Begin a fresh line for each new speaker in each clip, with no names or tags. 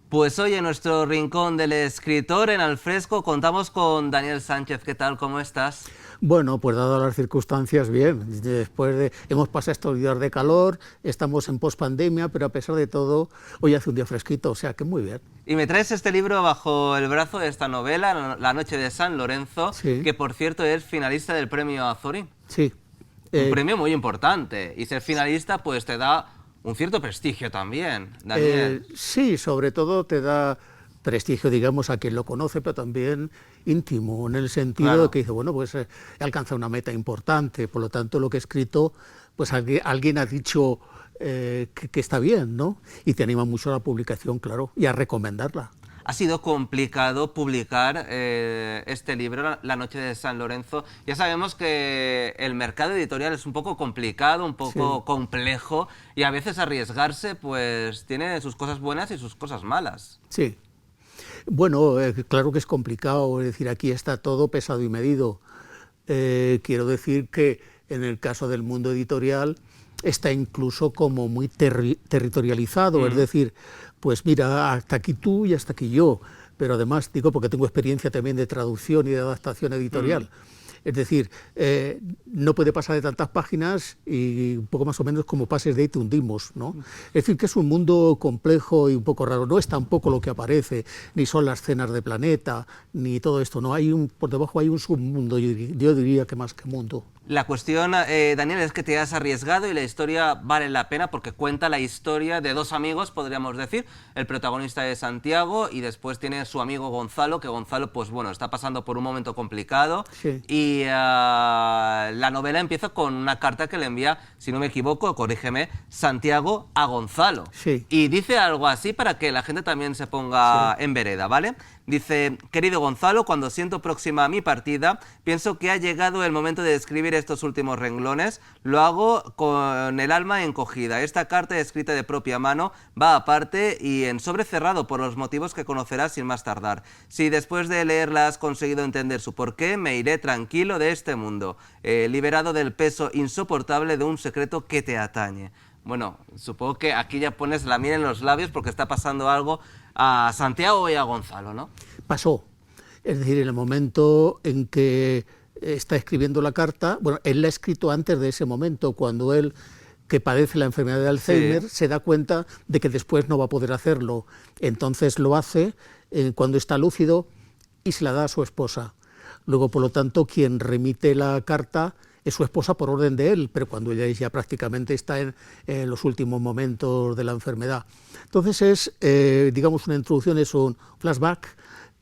Pues hoy en nuestro rincón del escritor en Alfresco contamos con Daniel Sánchez. ¿Qué tal? ¿Cómo estás?
Bueno, pues dadas las circunstancias, bien. Hemos pasado estos días de calor, estamos en pospandemia, pero a pesar de todo, hoy hace un día fresquito, o sea que muy bien.
Y me traes este libro bajo el brazo de esta novela, La noche de San Lorenzo,
Sí,
que por cierto es finalista del premio Azorín.
sí.
Un
Eh,
premio muy importante. Y ser finalista pues te da un cierto prestigio también, Daniel.
sí, sobre todo te da prestigio, digamos, a quien lo conoce, pero también íntimo, en el sentido de
Claro.
que dice, bueno, pues he alcanzado una meta importante, por lo tanto lo que he escrito, pues alguien ha dicho que está bien, ¿no? Y te anima mucho a la publicación, claro, y a recomendarla.
Ha sido complicado publicar este libro, La noche de San Lorenzo. Ya sabemos que el mercado editorial es un poco complicado, un
Sí.
poco complejo, y a veces arriesgarse pues tiene sus cosas buenas y sus cosas malas.
Sí. Bueno, claro que es complicado, es decir, aquí está todo pesado y medido. Quiero decir que en el caso del mundo editorial está incluso como muy territorializado, es
Mm,
decir, pues mira, hasta aquí tú y hasta aquí yo, pero además digo porque tengo experiencia también de traducción y de adaptación
mm.
editorial. Es decir, no puede pasar de tantas páginas y un poco más o menos como pases de ahí te hundimos, ¿no? Es decir, que es un mundo complejo y un poco raro. No es tampoco lo que aparece, ni son las cenas de Planeta, ni todo esto. No, por debajo hay un submundo, yo diría que más que mundo.
La cuestión, Daniel, es que te has arriesgado y la historia vale la pena porque cuenta la historia de dos amigos, podríamos decir. El protagonista es Santiago y después tiene su amigo Gonzalo, que Gonzalo, pues bueno, está pasando por un momento complicado.
Sí,
Y la novela empieza con una carta que le envía, si no me equivoco, corrígeme, Santiago a Gonzalo.
sí,
Y dice algo así para que la gente también se ponga
sí.
en vereda, ¿vale? Dice, querido Gonzalo, cuando siento próxima a mi partida, pienso que ha llegado el momento de escribir estos últimos renglones. Lo hago con el alma encogida. Esta carta escrita de propia mano va aparte y en sobre cerrado por los motivos que conocerás sin más tardar. Si después de leerla has conseguido entender su porqué, me iré tranquilo de este mundo, liberado del peso insoportable de un secreto que te atañe. Bueno, supongo que aquí ya pones la miel en los labios porque está pasando algo a Santiago y a Gonzalo, ¿no?
Pasó. Es decir, en el momento en que está escribiendo la carta, bueno, él la ha escrito antes de ese momento, cuando él, que padece la enfermedad de
Sí.
Alzheimer, se da cuenta de que después no va a poder hacerlo. Entonces lo hace cuando está lúcido y se la da a su esposa. Luego, por lo tanto, quien remite la carta es su esposa por orden de él, pero cuando ella ya prácticamente está en los últimos momentos de la enfermedad. Entonces es, digamos, una introducción, es un flashback,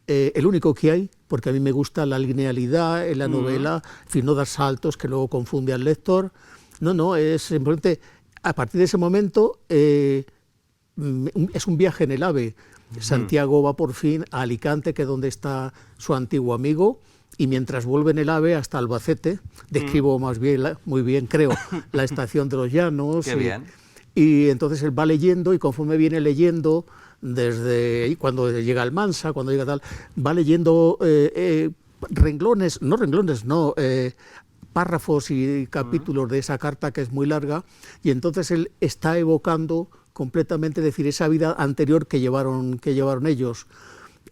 el único que hay, porque a mí me gusta la linealidad en la
Mm,
novela, en fin, no dar saltos que luego confunde al lector. No, no, es simplemente, a partir de ese momento, es un viaje en el AVE.
mm,
Santiago va por fin a Alicante, que es donde está su antiguo amigo, y mientras vuelve en el AVE hasta Albacete,
mm.
describo más bien, muy bien creo, la estación de los Llanos,
Qué bien.
y entonces él va leyendo y conforme viene leyendo, desde ahí, cuando llega al Mansa, cuando llega tal, va leyendo renglones, no, párrafos y
Mm,
capítulos de esa carta que es muy larga, y entonces él está evocando completamente, decir, esa vida anterior que llevaron ellos.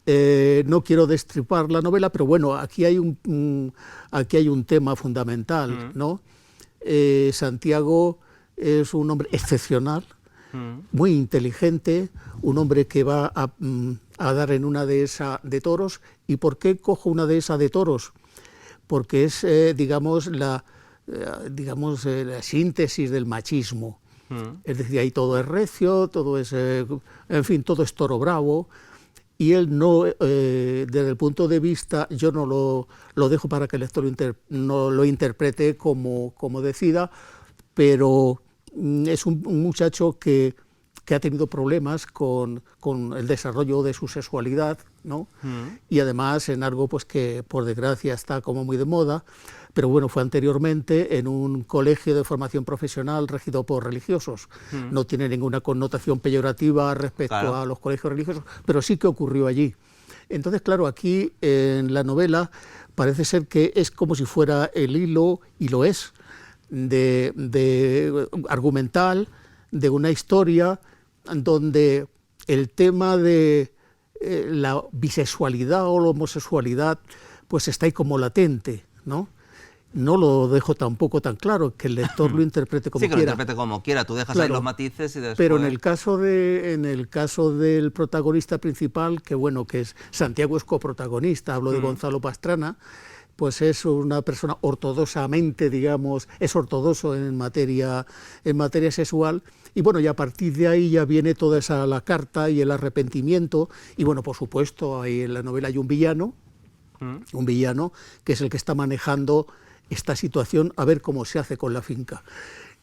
No quiero destripar la novela, pero bueno, aquí hay un tema fundamental,
mm,
¿no? Santiago es un hombre excepcional,
mm,
muy inteligente, un hombre que va a dar en una dehesa de toros. ¿Y por qué cojo una dehesa de toros? Porque es, la síntesis del machismo.
mm.
Es decir, ahí todo es recio, todo es, en fin, todo es toro bravo, y él no, desde el punto de vista, yo no lo dejo para que el lector no lo interprete como decida, pero es un muchacho que ha tenido problemas con el desarrollo de su sexualidad, ¿no?
Mm,
Y además en algo pues que por desgracia está como muy de moda, pero bueno, fue anteriormente en un colegio de formación profesional regido por religiosos.
mm,
No tiene ninguna connotación peyorativa respecto
claro.
a los colegios religiosos, pero sí que ocurrió allí. Entonces, claro, aquí en la novela parece ser que es como si fuera el hilo, y lo es, de argumental de una historia donde el tema de la bisexualidad o la homosexualidad pues está ahí como latente, ¿no? No lo dejo tampoco tan claro, que el lector lo interprete como quiera.
Sí, que lo interprete como quiera, tú dejas ahí los matices y después...
Pero en el caso del protagonista principal, que bueno, que es Santiago es coprotagonista, hablo de Gonzalo Pastrana, pues es una persona ortodoxamente, digamos, es ortodoxo en materia sexual, y bueno, y a partir de ahí ya viene toda esa la carta y el arrepentimiento, y bueno, por supuesto, ahí en la novela hay un villano que es el que está manejando esta situación, a ver cómo se hace con la finca.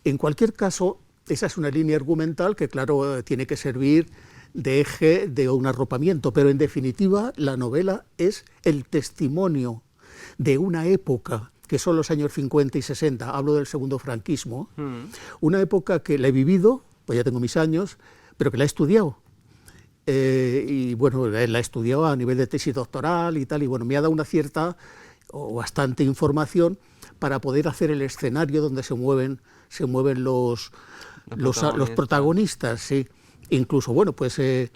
En cualquier caso, esa es una línea argumental que, claro, tiene que servir de eje de un arropamiento, pero en definitiva la novela es el testimonio de una época que son los años 50 y 60, hablo del segundo franquismo, una época que la he vivido, pues ya tengo mis años, pero que la he estudiado. Y bueno, la he estudiado a nivel de tesis doctoral y tal, y bueno, me ha dado una cierta o bastante información para poder hacer el escenario donde se mueven los protagonistas, sí. Incluso, bueno, pues he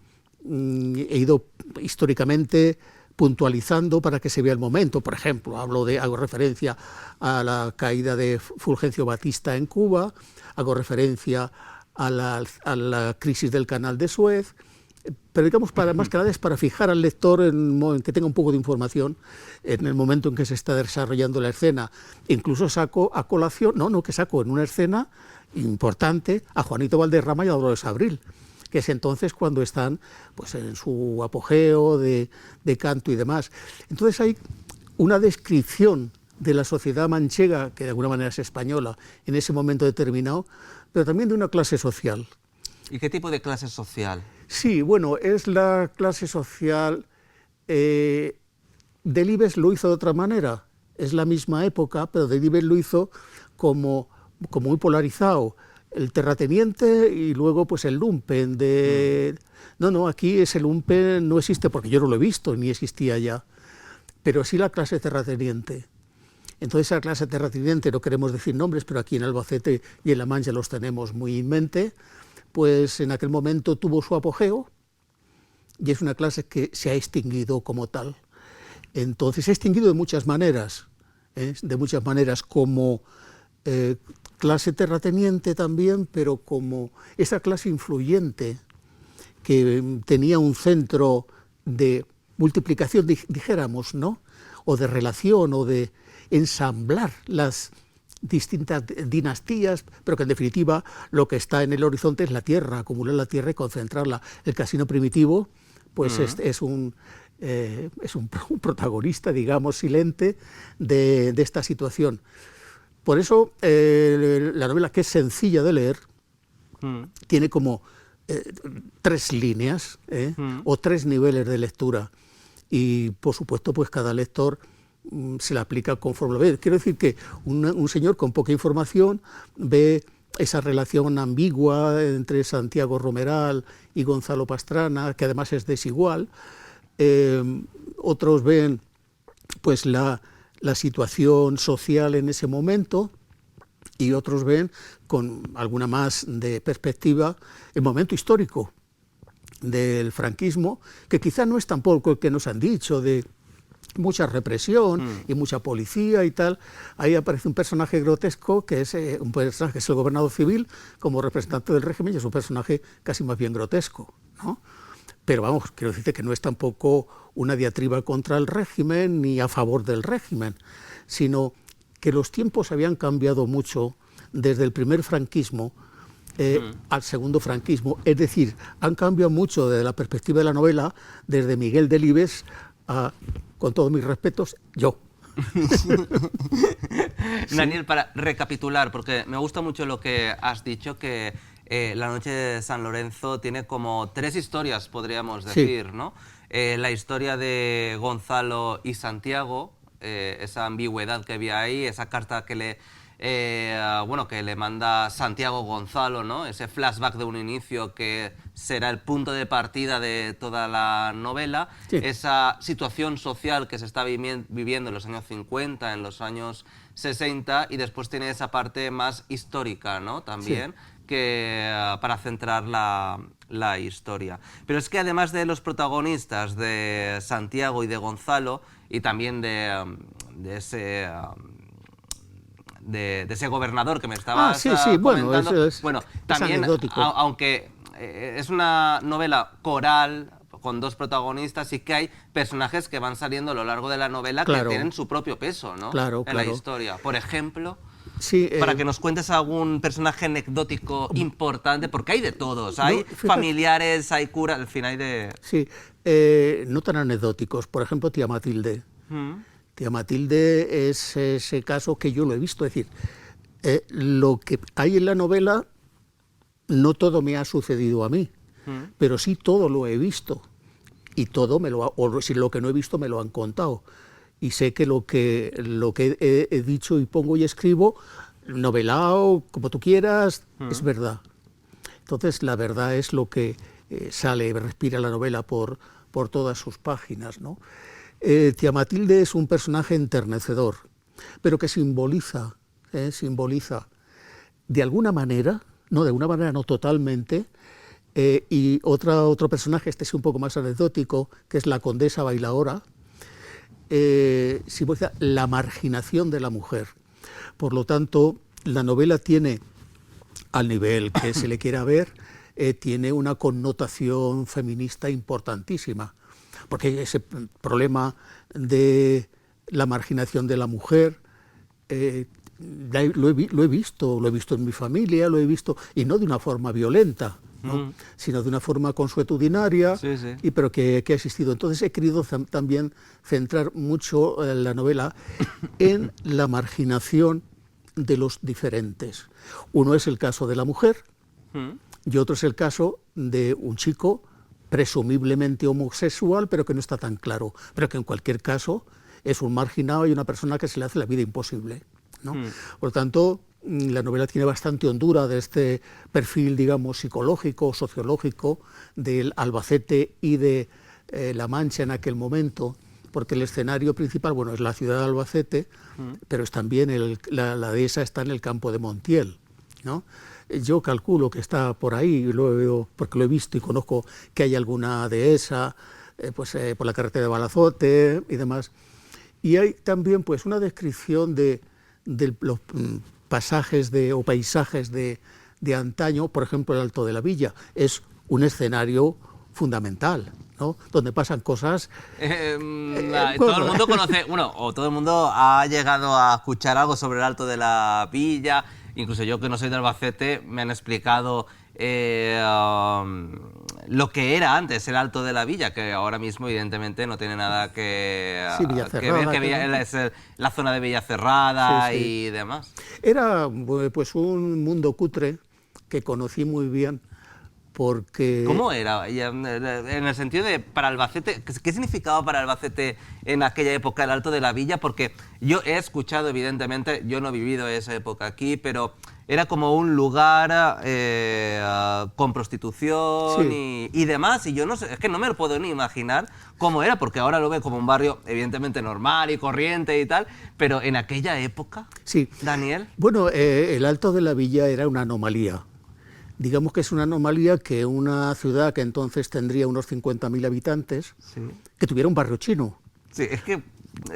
ido históricamente puntualizando para que se vea el momento. Por ejemplo, hago referencia a la caída de Fulgencio Batista en Cuba, hago referencia a la crisis del Canal de Suez, pero digamos, más que nada es para fijar al lector en que tenga un poco de información en el momento en que se está desarrollando la escena. Incluso saco a colación, saco en una escena importante a Juanito Valderrama y a Dolores Abril, que es entonces cuando están pues en su apogeo de canto y demás. Entonces hay una descripción de la sociedad manchega, que de alguna manera es española, en ese momento determinado, pero también de una clase social.
¿Y qué tipo de clase social?
Sí, bueno, es la clase social. Delibes lo hizo de otra manera, es la misma época, pero Delibes lo hizo como muy polarizado. El terrateniente y luego pues el lumpen de... No, aquí ese lumpen no existe porque yo no lo he visto, ni existía ya, pero sí la clase terrateniente. Entonces esa clase terrateniente, no queremos decir nombres, pero aquí en Albacete y en La Mancha los tenemos muy en mente, pues en aquel momento tuvo su apogeo y es una clase que se ha extinguido como tal. Entonces se ha extinguido de muchas maneras, como clase terrateniente también, pero como esa clase influyente que tenía un centro de multiplicación, dijéramos, ¿no? O de relación, o de ensamblar las distintas dinastías, pero que en definitiva lo que está en el horizonte es la tierra, acumular la tierra y concentrarla. El casino primitivo pues es un protagonista, digamos, silente de esta situación. Por eso la novela, que es sencilla de leer, tiene como 3 líneas o 3 niveles de lectura, y por supuesto pues cada lector se la aplica conforme lo ve. Quiero decir que un señor con poca información ve esa relación ambigua entre Santiago Romeral y Gonzalo Pastrana, que además es desigual. Otros ven pues la situación social en ese momento, y otros ven con alguna más de perspectiva el momento histórico del franquismo, que quizá no es tampoco el que nos han dicho, de mucha represión y mucha policía y tal. Ahí aparece un personaje grotesco, que es el gobernador civil como representante del régimen, y es un personaje casi más bien grotesco, ¿no? Pero vamos, quiero decirte que no es tampoco una diatriba contra el régimen ni a favor del régimen, sino que los tiempos habían cambiado mucho desde el primer franquismo al segundo franquismo. Es decir, han cambiado mucho desde la perspectiva de la novela, desde Miguel Delibes a, con todos mis respetos, yo.
Daniel, para recapitular, porque me gusta mucho lo que has dicho, que La noche de San Lorenzo tiene como 3 historias, podríamos decir, sí, ¿no? La historia de Gonzalo y Santiago, esa ambigüedad que había ahí, esa carta que le manda Santiago Gonzalo, ¿no? Ese flashback de un inicio que será el punto de partida de toda la novela, sí, esa situación social que se está viviendo en los años 50, en los años 60, y después tiene esa parte más histórica, ¿no? También, sí, para centrar la historia. Pero es que además de los protagonistas de Santiago y de Gonzalo, y también de ese gobernador que me estabas comentando,
Bueno,
también, aunque es una novela coral con dos protagonistas, sí que hay personajes que van saliendo a lo largo de la novela que tienen su propio peso, ¿no? En la historia. Por ejemplo, para que nos cuentes algún personaje anecdótico importante, porque hay de todos, hay familiares, hay curas, al final hay de...
Sí, no tan anecdóticos. Por ejemplo, tía Matilde. Tía Matilde es ese caso que yo lo he visto. Es decir, lo que hay en la novela, no todo me ha sucedido a mí, pero sí todo lo he visto. Y todo o si lo que no he visto me lo han contado. Y sé que lo que he dicho y pongo y escribo, novelado, como tú quieras, es verdad. Entonces, la verdad es lo que respira la novela por todas sus páginas, ¿no? Tía Matilde es un personaje enternecedor, pero que simboliza de alguna manera, no de una manera no totalmente, y otro personaje, este es un poco más anecdótico, que es la condesa Bailaora, simboliza la marginación de la mujer. Por lo tanto, la novela tiene, al nivel que se le quiera ver, tiene una connotación feminista importantísima, porque ese problema de la marginación de la mujer lo he visto en mi familia, lo he visto, y no de una forma violenta, ¿no? Sino de una forma consuetudinaria, pero que ha existido. Entonces he querido también centrar mucho la novela en la marginación de los diferentes. Uno es el caso de la mujer y otro es el caso de un chico presumiblemente homosexual, pero que no está tan claro, pero que en cualquier caso es un marginado y una persona que se le hace la vida imposible, ¿no? Por lo tanto, la novela tiene bastante hondura de este perfil, digamos, psicológico, sociológico del Albacete y de La Mancha en aquel momento, porque el escenario principal, bueno, es la ciudad de Albacete, pero es también la dehesa está en el campo de Montiel, ¿no? Yo calculo que está por ahí, porque lo he visto y conozco que hay alguna dehesa, por la carretera de Balazote y demás. Y hay también pues una descripción de los pasajes o paisajes de antaño. Por ejemplo, el Alto de la Villa es un escenario fundamental, ¿no? Donde pasan cosas...
todo el mundo conoce, o todo el mundo ha llegado a escuchar algo sobre el Alto de la Villa. Incluso yo, que no soy de Albacete, me han explicado lo que era antes el Alto de la Villa, que ahora mismo evidentemente no tiene nada que ver, es la zona de Villacerrada y demás.
Era pues un mundo cutre que conocí muy bien. Porque...
¿Cómo era? En el sentido de, para Albacete, ¿qué significaba para Albacete en aquella época el Alto de la Villa? Porque yo he escuchado, evidentemente, yo no he vivido esa época aquí, pero era como un lugar con prostitución y demás, y yo no sé, es que no me lo puedo ni imaginar cómo era, porque ahora lo veo como un barrio evidentemente normal y corriente y tal, pero en aquella época, Daniel...
Bueno, el Alto de la Villa era una anomalía. Digamos que es una anomalía que una ciudad que entonces tendría unos 50.000 habitantes, que tuviera un barrio chino.
Sí, es que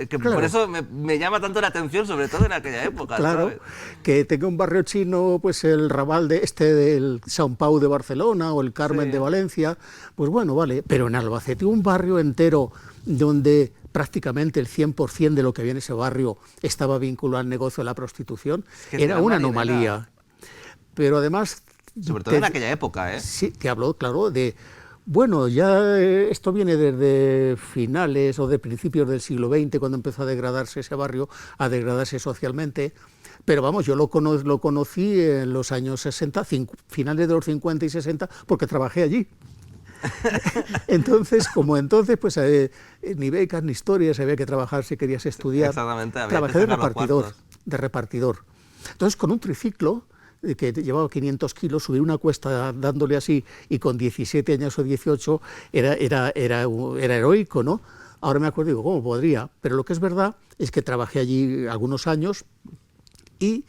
claro. Por eso me llama tanto la atención, sobre todo en aquella época.
Claro,
¿sabes?
Que tenga un barrio chino, pues el Raval del São Pau de Barcelona o el Carmen de Valencia, pues bueno, vale. Pero en Albacete un barrio entero donde prácticamente el 100% de lo que había en ese barrio estaba vinculado al negocio de la prostitución, era una anomalía. Pero además...
Sobre todo en aquella época, ¿eh?
Sí, que habló, claro, de... Bueno, ya esto viene desde finales o de principios del siglo XX, cuando empezó a degradarse ese barrio, a degradarse socialmente. Pero vamos, yo lo conocí en los años 60, finales de los 50 y 60, porque trabajé allí. Entonces, pues ni becas ni historias, había que trabajar si querías estudiar.
Exactamente,
trabajé de repartidor. Entonces, con un triciclo que llevaba 500 kilos, subir una cuesta dándole así, y con 17 años o 18 era heroico, ¿no? Ahora me acuerdo y digo, ¿cómo podría? Pero lo que es verdad es que trabajé allí algunos años y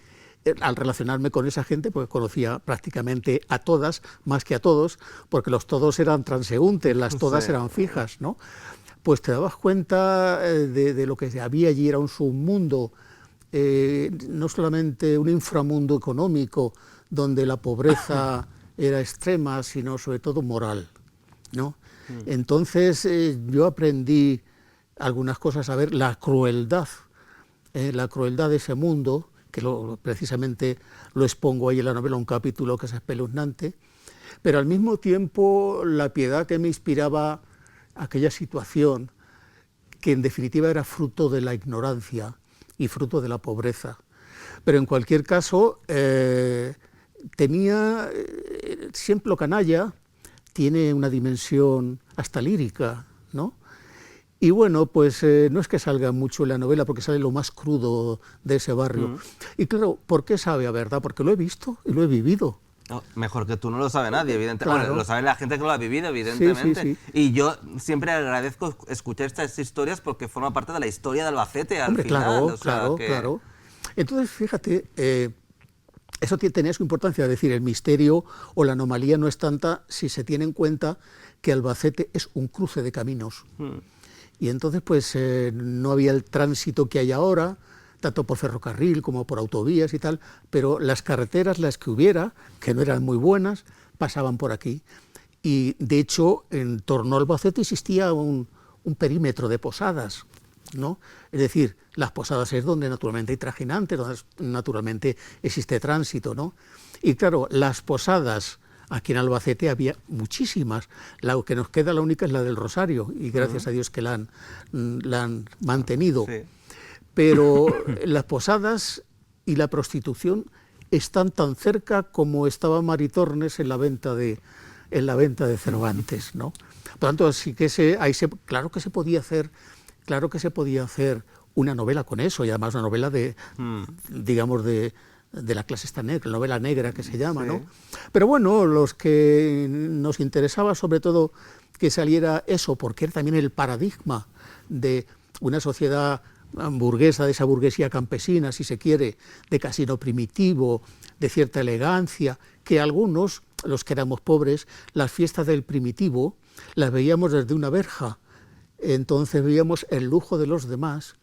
al relacionarme con esa gente, pues conocía prácticamente a todas, más que a todos, porque los todos eran transeúntes, las todas
Sí.
eran fijas, ¿no? Pues te dabas cuenta de lo que había allí, era un submundo, no solamente un inframundo económico, donde la pobreza era extrema, sino sobre todo moral, ¿no? Entonces yo aprendí algunas cosas, a ver la crueldad de ese mundo, que precisamente lo expongo ahí en la novela, un capítulo que es espeluznante, pero al mismo tiempo la piedad que me inspiraba aquella situación, que en definitiva era fruto de la ignorancia y fruto de la pobreza. Pero en cualquier caso, tenía, siempre lo canalla tiene una dimensión hasta lírica, ¿no? Y bueno, pues no es que salga mucho en la novela, porque sale lo más crudo de ese barrio. Y claro, ¿por qué sabe a verdad? Porque lo he visto y lo he vivido.
No, mejor que tú no lo sabe nadie, evidentemente.
Claro.
Bueno, lo sabe la gente que lo ha vivido, evidentemente.
Sí.
Y yo siempre agradezco escuchar estas historias porque forma parte de la historia de Albacete al
Hombre,
final.
claro,
O sea,
claro. Entonces, fíjate, eso tenía su importancia, es decir, el misterio o la anomalía no es tanta si se tiene en cuenta que Albacete es un cruce de caminos. Y entonces, pues, no había el tránsito que hay ahora, tanto por ferrocarril como por autovías y tal, pero las carreteras, las que hubiera, que no eran muy buenas, pasaban por aquí. Y, de hecho, en torno a Albacete existía un perímetro de posadas, ¿no? Es decir, las posadas es donde naturalmente hay trajinantes, donde naturalmente existe tránsito, ¿no? Y claro, las posadas aquí en Albacete había muchísimas. La que nos queda, la única, es la del Rosario, y gracias a Dios que la han mantenido.
Sí.
Pero las posadas y la prostitución están tan cerca como estaba Maritornes en la venta de Cervantes, ¿no? Por tanto, sí que claro que se podía hacer una novela con eso, y además una novela digamos, de la clase esta negra, novela negra que se llama, ¿no? Pero bueno, los que nos interesaba sobre todo que saliera eso, porque era también el paradigma de una sociedad burguesa, de esa burguesía campesina, si se quiere, de casino primitivo, de cierta elegancia, que algunos, los que éramos pobres, las fiestas del primitivo las veíamos desde una verja, entonces veíamos el lujo de los demás,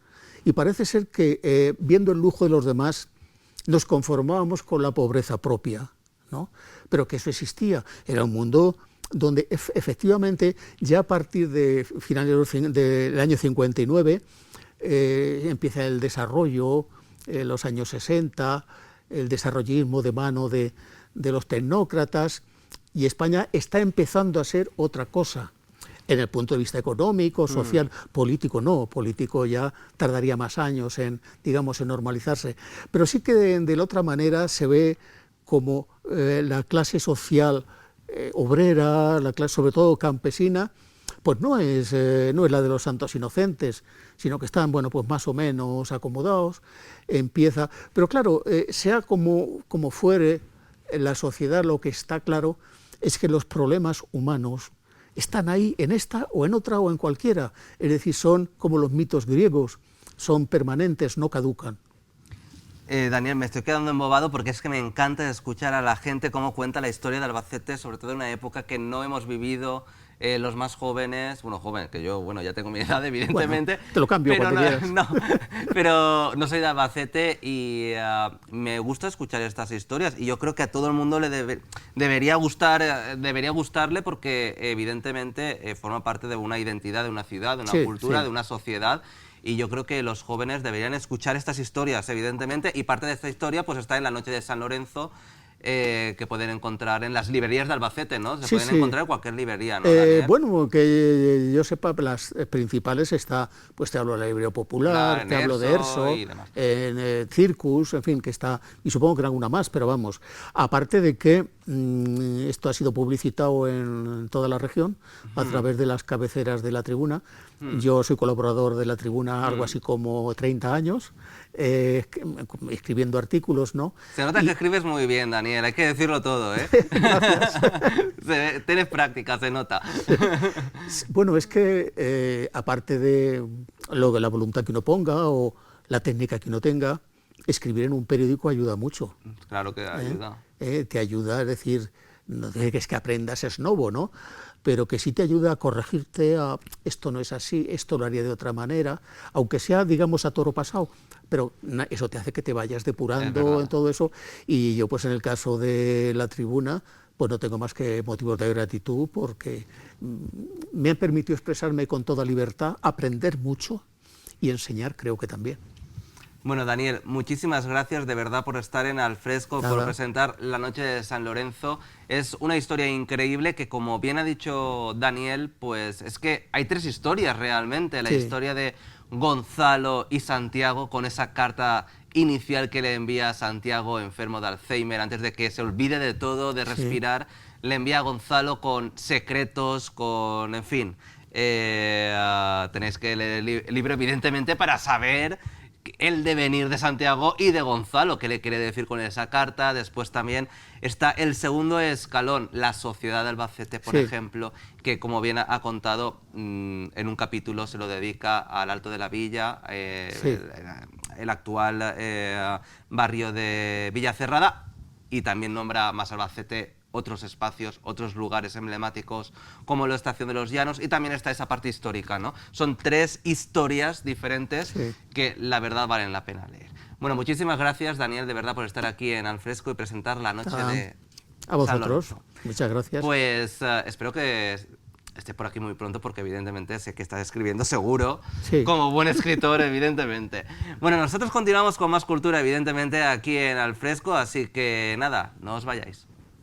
y parece ser que viendo el lujo de los demás nos conformábamos con la pobreza propia, ¿no? Pero que eso existía, era un mundo donde efectivamente ya a partir de finales del año 59 empieza el desarrollo, los años 60, el desarrollismo de mano de los tecnócratas, y España está empezando a ser otra cosa. En el punto de vista económico, social, político ya tardaría más años en normalizarse. Pero sí que de la otra manera se ve como la clase social obrera, la clase sobre todo campesina, pues no es la de los santos inocentes, sino que están, bueno, pues más o menos acomodados, pero claro, sea como fuere la sociedad, lo que está claro es que los problemas humanos están ahí en esta o en otra o en cualquiera, es decir, son como los mitos griegos, son permanentes, no caducan.
Daniel, me estoy quedando embobado porque es que me encanta escuchar a la gente cómo cuenta la historia de Albacete, sobre todo en una época que no hemos vivido los más jóvenes, jóvenes, que yo, ya tengo mi edad, evidentemente.
Bueno, te lo cambio
pero
cuando quieras.
Pero no soy de Albacete y me gusta escuchar estas historias y yo creo que a todo el mundo le debería gustarle porque evidentemente forma parte de una identidad, de una ciudad, de una cultura, de una sociedad. Y yo creo que los jóvenes deberían escuchar estas historias, evidentemente, y parte de esta historia pues está en La Noche de San Lorenzo, que pueden encontrar en las librerías de Albacete, ¿no? Se pueden encontrar en cualquier librería, ¿no,
bueno, que yo sepa, las principales está, pues te hablo de la librería popular,
claro,
te hablo de Erso, en Circus, en fin, que está, y supongo que en alguna más, pero vamos, aparte de que esto ha sido publicitado en toda la región a través de las cabeceras de La Tribuna. Yo soy colaborador de La Tribuna algo así como 30 años, escribiendo artículos, ¿no?
Se nota que escribes muy bien, Daniel, hay que decirlo todo, ¿eh?
Gracias.
Tienes práctica, se nota.
Bueno, es que aparte de la voluntad que uno ponga o la técnica que uno tenga, escribir en un periódico ayuda mucho.
Claro que ayuda.
Te ayuda, es decir, no dice que es que aprendas es novo, ¿no? Pero que sí te ayuda a corregirte, a esto no es así, esto lo haría de otra manera, aunque sea, digamos, a toro pasado, pero eso te hace que te vayas depurando en todo eso. Y yo, pues en el caso de La Tribuna, pues no tengo más que motivos de gratitud, porque me han permitido expresarme con toda libertad, aprender mucho y enseñar, creo que también.
Bueno, Daniel, muchísimas gracias de verdad por estar en Al Fresco, por presentar La Noche de San Lorenzo. Es una historia increíble que, como bien ha dicho Daniel, pues es que hay 3 historias realmente. La historia de Gonzalo y Santiago, con esa carta inicial que le envía a Santiago, enfermo de Alzheimer, antes de que se olvide de todo, de respirar. Le envía a Gonzalo con secretos, con, en fin. Tenéis que leer el libro, evidentemente, para saber el devenir de Santiago y de Gonzalo, qué le quiere decir con esa carta. Después también está el segundo escalón, la Sociedad de Albacete, por ejemplo, que, como bien ha contado, en un capítulo se lo dedica al Alto de la Villa, el actual barrio de Villacerrada, y también nombra más Albacete otros espacios, otros lugares emblemáticos, como la Estación de los Llanos, y también está esa parte histórica, ¿no? Son 3 historias diferentes que, la verdad, valen la pena leer. Bueno, muchísimas gracias, Daniel, de verdad, por estar aquí en Al Fresco y presentar La Noche de
A vosotros, muchas gracias.
Pues espero que esté por aquí muy pronto, porque evidentemente sé que estás escribiendo seguro, como buen escritor, evidentemente. Bueno, nosotros continuamos con más cultura, evidentemente, aquí en Al Fresco, así que nada, no os vayáis.